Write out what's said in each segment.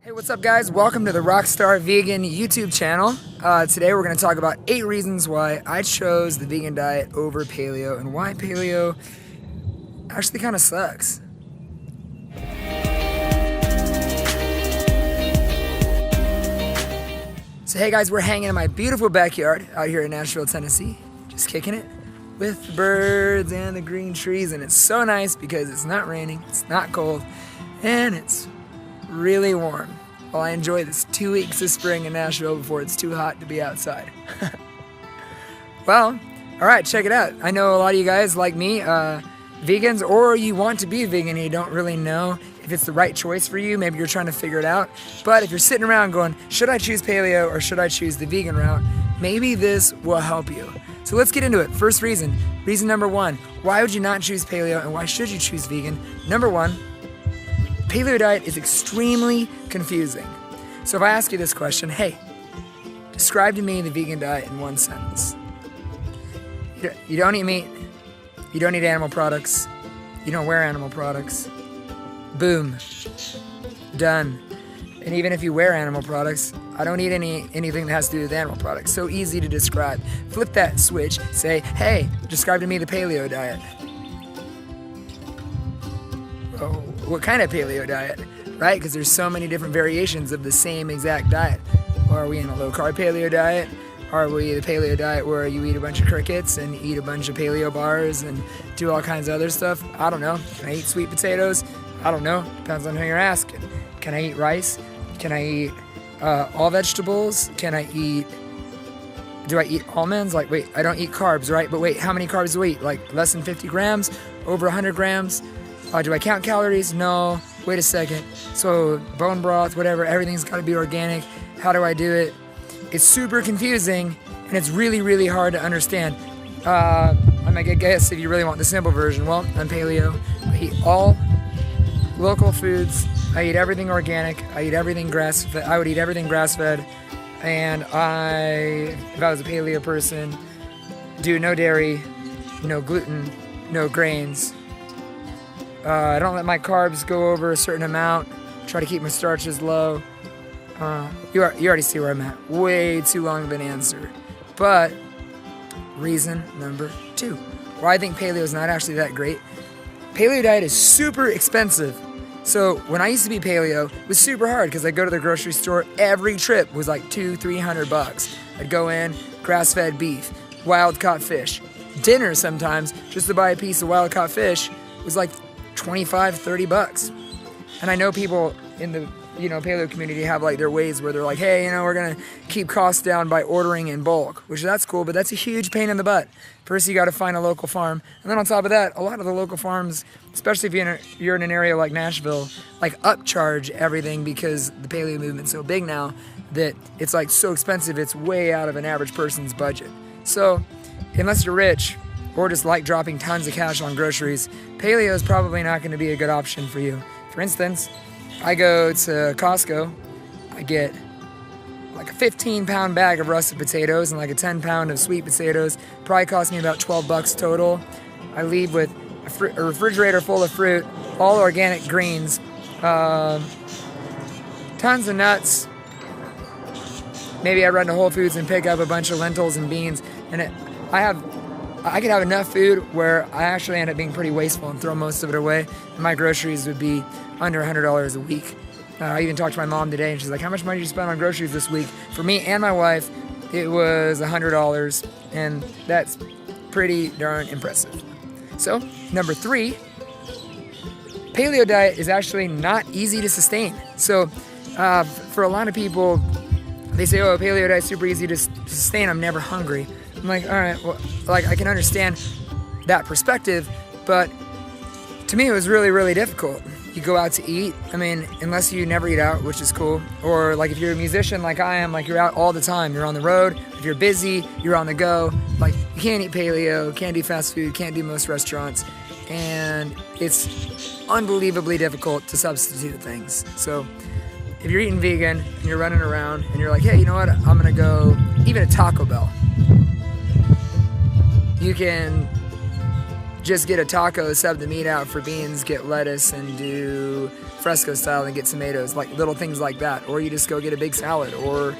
Hey, what's up guys? Welcome to the Rockstar Vegan YouTube channel. Today we're going to talk about 8 reasons why I chose the vegan diet over paleo and why paleo actually kind of sucks. So hey guys, we're hanging in my beautiful backyard out here in Nashville, Tennessee. Just kicking it with the birds and the green trees, and it's so nice because it's not raining, it's not cold, and it's really warm. While I enjoy this 2 weeks of spring in Nashville before it's too hot to be outside. Well, alright, check it out. I know a lot of you guys like me, vegans, or you want to be vegan and you don't really know if it's the right choice for you. Maybe you're trying to figure it out. But if you're sitting around going, should I choose paleo or should I choose the vegan route? Maybe this will help you. So let's get into it. First reason. Reason number 1. Why would you not choose paleo and why should you choose vegan? Number 1. Paleo diet is extremely confusing. So if I ask you this question, hey, describe to me the vegan diet in one sentence. You don't eat meat, you don't eat animal products, you don't wear animal products. Boom. Done. And even if you wear animal products, I don't eat anything that has to do with animal products. So easy to describe. Flip that switch, say, hey, describe to me the paleo diet. Oh, what kind of paleo diet, right? Because there's so many different variations of the same exact diet. Are we in a low-carb paleo diet? Are we the paleo diet where you eat a bunch of crickets and eat a bunch of paleo bars and do all kinds of other stuff? I don't know. Can I eat sweet potatoes? I don't know. Depends on who you're asking. Can I eat rice? Can I eat all vegetables? Do I eat almonds? Like, wait, I don't eat carbs, right? But wait, how many carbs do I eat? Like less than 50 grams? Over 100 grams? Do I count calories? No. Wait a second. So bone broth, whatever, everything's got to be organic. How do I do it? It's super confusing, and it's really, really hard to understand. I'm going to guess if you really want the simple version. Well, I'm paleo. I eat all local foods. I eat everything organic. I eat everything grass-fed. I would eat everything grass-fed. And if I was a paleo person, do no dairy, no gluten, no grains. I don't let my carbs go over a certain amount. Try to keep my starches low. You already see where I'm at. Way too long of an answer. But reason number 2. Why I think paleo is not actually that great. Paleo diet is super expensive. So when I used to be paleo, it was super hard because I'd go to the grocery store. Every trip was like $200-300. I'd go in, grass-fed beef, wild-caught fish. Dinner sometimes, just to buy a piece of wild-caught fish, was like $25-30. And I know people in the paleo community have like their ways where they're like, hey, we're gonna keep costs down by ordering in bulk, which that's cool, but that's a huge pain in the butt. First you got to find a local farm, and then on top of that, a lot of the local farms, especially if you're in an area like Nashville, like upcharge everything because the paleo movement's so big now that it's like so expensive it's way out of an average person's budget. So unless you're rich or just like dropping tons of cash on groceries, paleo is probably not going to be a good option for you. For instance, I go to Costco, I get like a 15-pound bag of russet potatoes and like a 10-pound of sweet potatoes. Probably cost me about $12 total. I leave with a refrigerator full of fruit, all organic greens, tons of nuts. Maybe I run to Whole Foods and pick up a bunch of lentils and beans, and I could have enough food where I actually end up being pretty wasteful and throw most of it away. And my groceries would be under $100 a week. I even talked to my mom today, and she's like, how much money did you spend on groceries this week? For me and my wife, it was $100, and that's pretty darn impressive. So, number 3, paleo diet is actually not easy to sustain. So, for a lot of people, they say, oh, paleo diet is super easy to sustain, I'm never hungry. I'm like, all right, well, like I can understand that perspective, but to me it was really, really difficult. You go out to eat, unless you never eat out, which is cool, or like if you're a musician like I am, like you're out all the time, you're on the road, if you're busy, you're on the go, like you can't eat paleo, can't do fast food, can't do most restaurants, and it's unbelievably difficult to substitute things. So if you're eating vegan and you're running around and you're like, hey, you know what, I'm gonna go even a Taco Bell. You can just get a taco, sub the meat out for beans, get lettuce, and do fresco style and get tomatoes, like little things like that. Or you just go get a big salad. Or,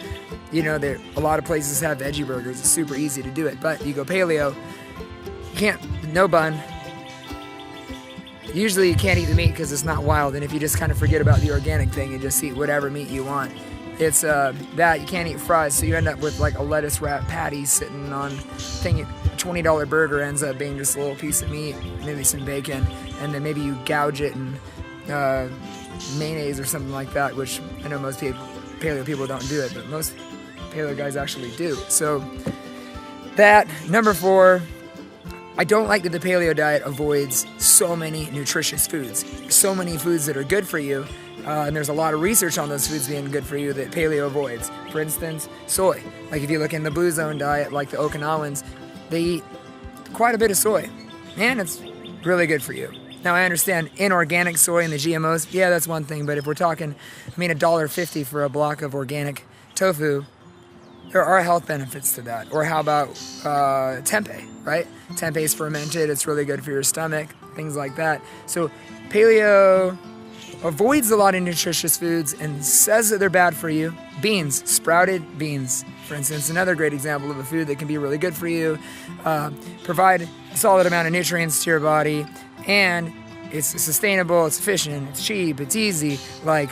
you know, a lot of places have veggie burgers. It's super easy to do it. But you go paleo, you can't, no bun. Usually you can't eat the meat because it's not wild. And if you just kind of forget about the organic thing and just eat whatever meat you want, it's that you can't eat fries, so you end up with like a lettuce wrap patty sitting on thing. A $20 burger ends up being just a little piece of meat, maybe some bacon, and then maybe you gouge it in mayonnaise or something like that, which I know most paleo people don't do it, but most paleo guys actually do. So that, number 4, I don't like that the paleo diet avoids so many nutritious foods. So many foods that are good for you. And there's a lot of research on those foods being good for you that paleo avoids. For instance, soy. Like if you look in the Blue Zone diet, like the Okinawans, they eat quite a bit of soy. And it's really good for you. Now I understand inorganic soy and the GMOs, yeah, that's one thing. But if we're talking, $1.50 for a block of organic tofu, there are health benefits to that. Or how about tempeh, right? Tempeh is fermented, it's really good for your stomach, things like that. So paleo avoids a lot of nutritious foods and says that they're bad for you. Beans, sprouted beans, for instance, another great example of a food that can be really good for you, provide a solid amount of nutrients to your body, and it's sustainable, it's efficient, it's cheap, it's easy. Like,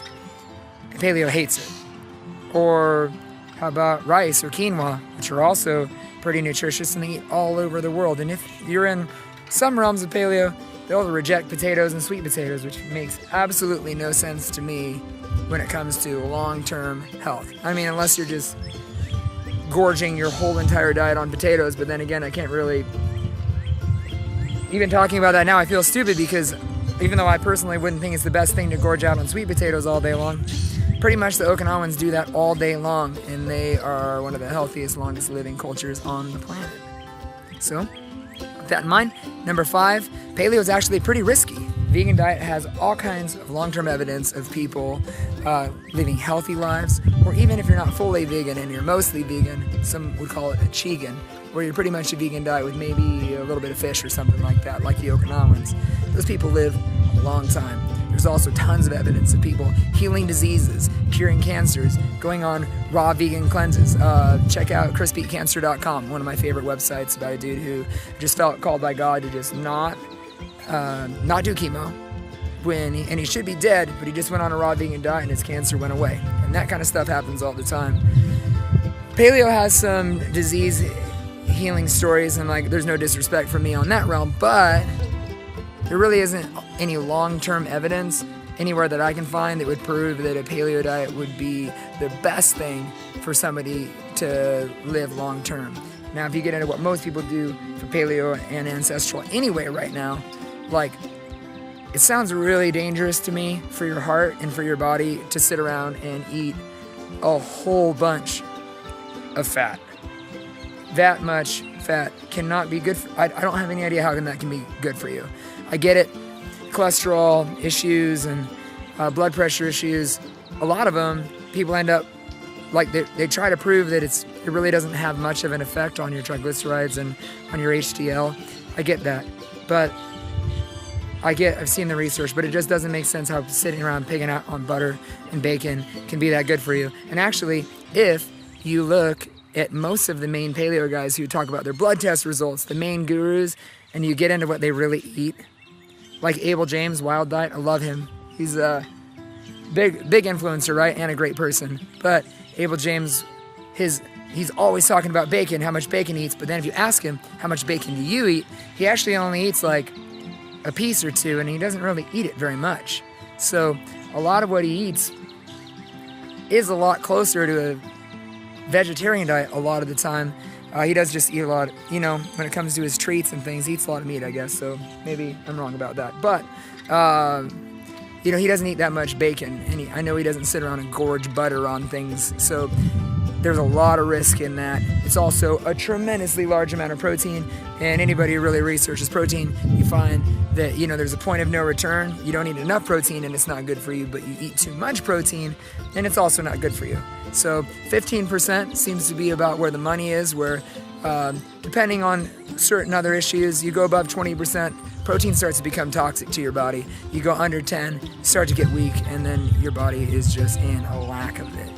paleo hates it. Or how about rice or quinoa, which are also pretty nutritious and they eat all over the world. And if you're in some realms of paleo, they'll reject potatoes and sweet potatoes, which makes absolutely no sense to me when it comes to long-term health. Unless you're just gorging your whole entire diet on potatoes, but then again, I can't really... Even talking about that now, I feel stupid because even though I personally wouldn't think it's the best thing to gorge out on sweet potatoes all day long, pretty much the Okinawans do that all day long, and they are one of the healthiest, longest living cultures on the planet. So, with that in mind, number 5, paleo is actually pretty risky. Vegan diet has all kinds of long-term evidence of people living healthy lives, or even if you're not fully vegan and you're mostly vegan, some would call it a chegan, where you're pretty much a vegan diet with maybe a little bit of fish or something like that, like the Okinawans. Those people live a long time. There's also tons of evidence of people healing diseases, curing cancers, going on raw vegan cleanses. Check out crispycancer.com, one of my favorite websites, about a dude who just felt called by God to just not do chemo and he should be dead, but he just went on a raw vegan diet and his cancer went away. And that kind of stuff happens all the time. Paleo has some disease healing stories, and there's no disrespect for me on that realm, but there really isn't any long-term evidence anywhere that I can find that would prove that a paleo diet would be the best thing for somebody to live long-term. Now, if you get into what most people do for paleo and ancestral anyway right now, it sounds really dangerous to me for your heart and for your body to sit around and eat a whole bunch of fat. That much fat cannot be good I don't have any idea how that can be good for you. I get it, cholesterol issues and blood pressure issues, a lot of them, people end up, they try to prove that it really doesn't have much of an effect on your triglycerides and on your HDL. I get that, but I've seen the research, but it just doesn't make sense how sitting around pigging out on butter and bacon can be that good for you. And actually, if you look at most of the main paleo guys who talk about their blood test results, the main gurus, and you get into what they really eat, like Abel James, Wild Diet, I love him. He's a big influencer, right, and a great person. But Abel James, he's always talking about bacon, how much bacon he eats, but then if you ask him, how much bacon do you eat, he actually only eats a piece or two, and he doesn't really eat it very much. So a lot of what he eats is a lot closer to a vegetarian diet a lot of the time. He does just eat a lot, when it comes to his treats and things, he eats a lot of meat, I guess, so maybe I'm wrong about that. But, he doesn't eat that much bacon, and I know he doesn't sit around and gorge butter on things, so there's a lot of risk in that. It's also a tremendously large amount of protein, and anybody who really researches protein, you find that, there's a point of no return. You don't eat enough protein, and it's not good for you, but you eat too much protein, and it's also not good for you. So 15% seems to be about where the money is, where Depending on certain other issues, you go above 20%, protein starts to become toxic to your body. You go under 10, you start to get weak, and then your body is just in a lack of it.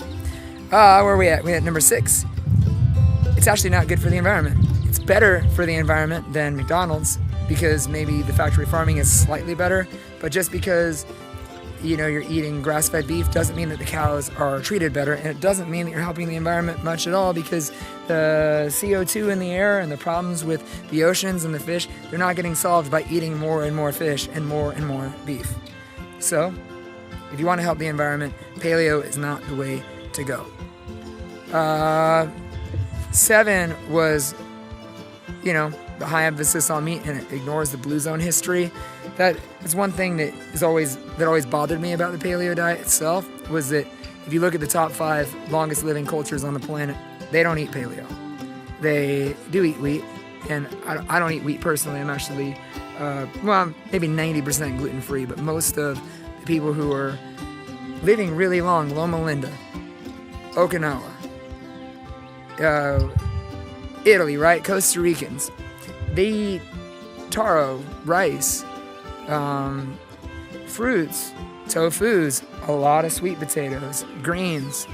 Where are we at? We're at number 6. It's actually not good for the environment. It's better for the environment than McDonald's because maybe the factory farming is slightly better, but just because you're eating grass-fed beef doesn't mean that the cows are treated better, and it doesn't mean that you're helping the environment much at all because the CO2 in the air and the problems with the oceans and the fish, they're not getting solved by eating more and more fish and more beef. So, if you want to help the environment, paleo is not the way to go. 7 was, the high emphasis on meat, and it ignores the blue zone history. That is one thing that always bothered me about the paleo diet itself, was that if you look at the top 5 longest living cultures on the planet, they don't eat paleo. They do eat wheat, and I don't eat wheat personally. I'm actually, maybe 90% gluten-free, but most of the people who are living really long, Loma Linda, Okinawa, Italy, right? Costa Ricans, they eat taro, rice, fruits, tofus, a lot of sweet potatoes, greens,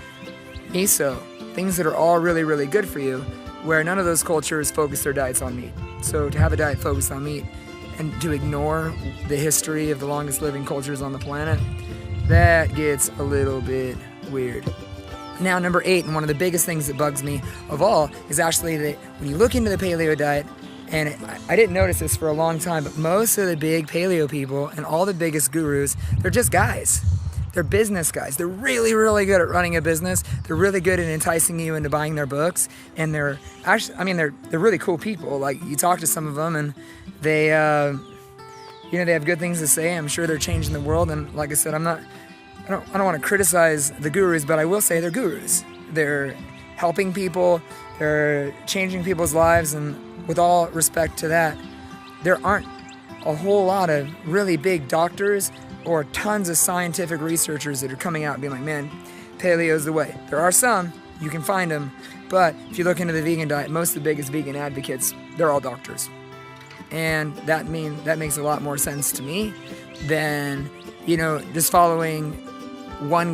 miso, things that are all really good for you, where none of those cultures focus their diets on meat. So to have a diet focused on meat and to ignore the history of the longest living cultures on the planet, that gets a little bit weird. Now, number 8, and one of the biggest things that bugs me of all, is actually that when you look into the paleo diet, and I didn't notice this for a long time, but most of the big paleo people and all the biggest gurus, they're just guys. They're business guys. They're really good at running a business. They're really good at enticing you into buying their books, and they're actually, they're really cool people. Like, you talk to some of them, and they, they have good things to say. I'm sure they're changing the world, and like I said, I don't want to criticize the gurus, but I will say they're gurus. They're helping people, they're changing people's lives, and with all respect to that, there aren't a whole lot of really big doctors or tons of scientific researchers that are coming out and being like, man, paleo's the way. There are some, you can find them, but if you look into the vegan diet, most of the biggest vegan advocates, they're all doctors. And that makes a lot more sense to me than, just following one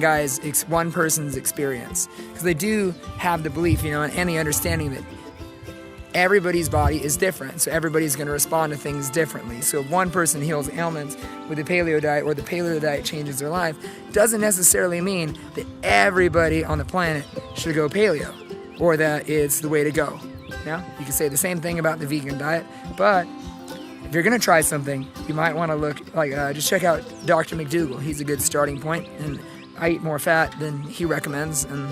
person's experience, because they do have the belief, and the understanding that everybody's body is different, so everybody's going to respond to things differently. So if one person heals ailments with the paleo diet, or the paleo diet changes their life, doesn't necessarily mean that everybody on the planet should go paleo, or that it's the way to go. Now, you can say the same thing about the vegan diet, but if you're going to try something, you might want to look, just check out Dr. McDougall. He's a good starting point, and I eat more fat than he recommends, and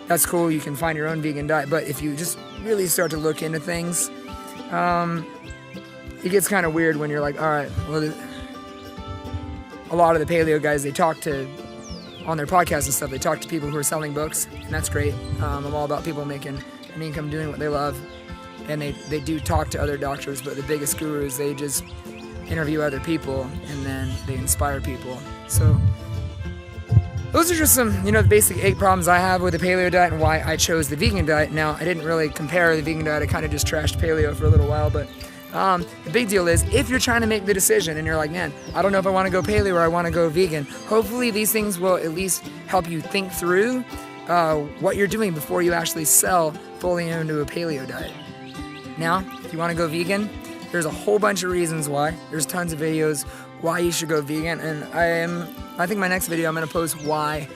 that's cool. You can find your own vegan diet, but if you just really start to look into things, it gets kind of weird when you're like, all right, well, a lot of the paleo guys, they talk to, on their podcasts and stuff, they talk to people who are selling books, and that's great. I'm all about people making an income doing what they love, and they do talk to other doctors, but the biggest gurus, they just interview other people, and then they inspire people. So those are just some, the basic 8 problems I have with the paleo diet and why I chose the vegan diet. Now, I didn't really compare the vegan diet. I kind of just trashed paleo for a little while, but the big deal is, if you're trying to make the decision and you're like, man, I don't know if I want to go paleo or I want to go vegan, hopefully these things will at least help you think through what you're doing before you actually sell fully into a paleo diet. Now, if you want to go vegan, there's a whole bunch of reasons why. There's tons of videos why you should go vegan, and I think my next video I'm going to post why,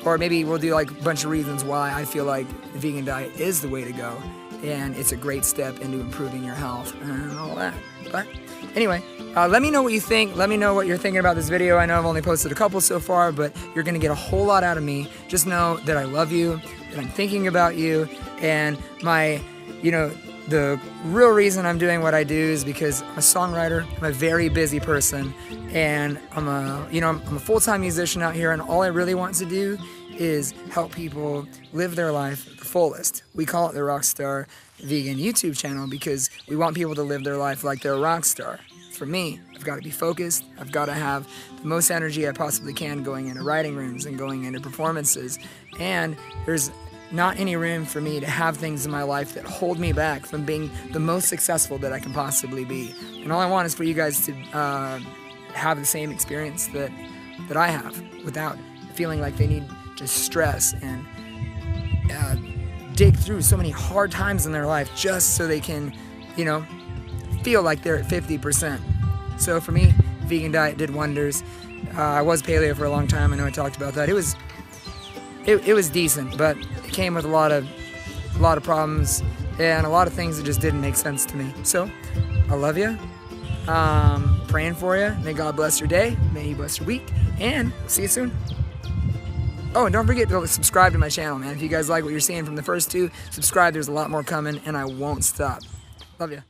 or maybe we'll do like a bunch of reasons why I feel like the vegan diet is the way to go, and it's a great step into improving your health and all that. But anyway, let me know what you think. Let me know what you're thinking about this video. I know I've only posted a couple so far, but you're going to get a whole lot out of me. Just know that I love you, that I'm thinking about you, and the real reason I'm doing what I do is because I'm a songwriter, I'm a very busy person, and I'm a full-time musician out here, and all I really want to do is help people live their life the fullest. We call it the Rockstar Vegan YouTube channel because we want people to live their life like they're a rock star. For me, I've got to be focused, I've got to have the most energy I possibly can going into writing rooms and going into performances, and there's not any room for me to have things in my life that hold me back from being the most successful that I can possibly be. And all I want is for you guys to have the same experience that I have, without feeling like they need to stress and dig through so many hard times in their life just so they can, feel like they're at 50%. So for me, vegan diet did wonders. I was paleo for a long time. I know I talked about that. It was decent, but it came with a lot of problems and a lot of things that just didn't make sense to me. So I love you. Praying for you. May God bless your day. May He bless your week. And see you soon. Oh, and don't forget to subscribe to my channel, man. If you guys like what you're seeing from the first two, subscribe. There's a lot more coming, and I won't stop. Love you.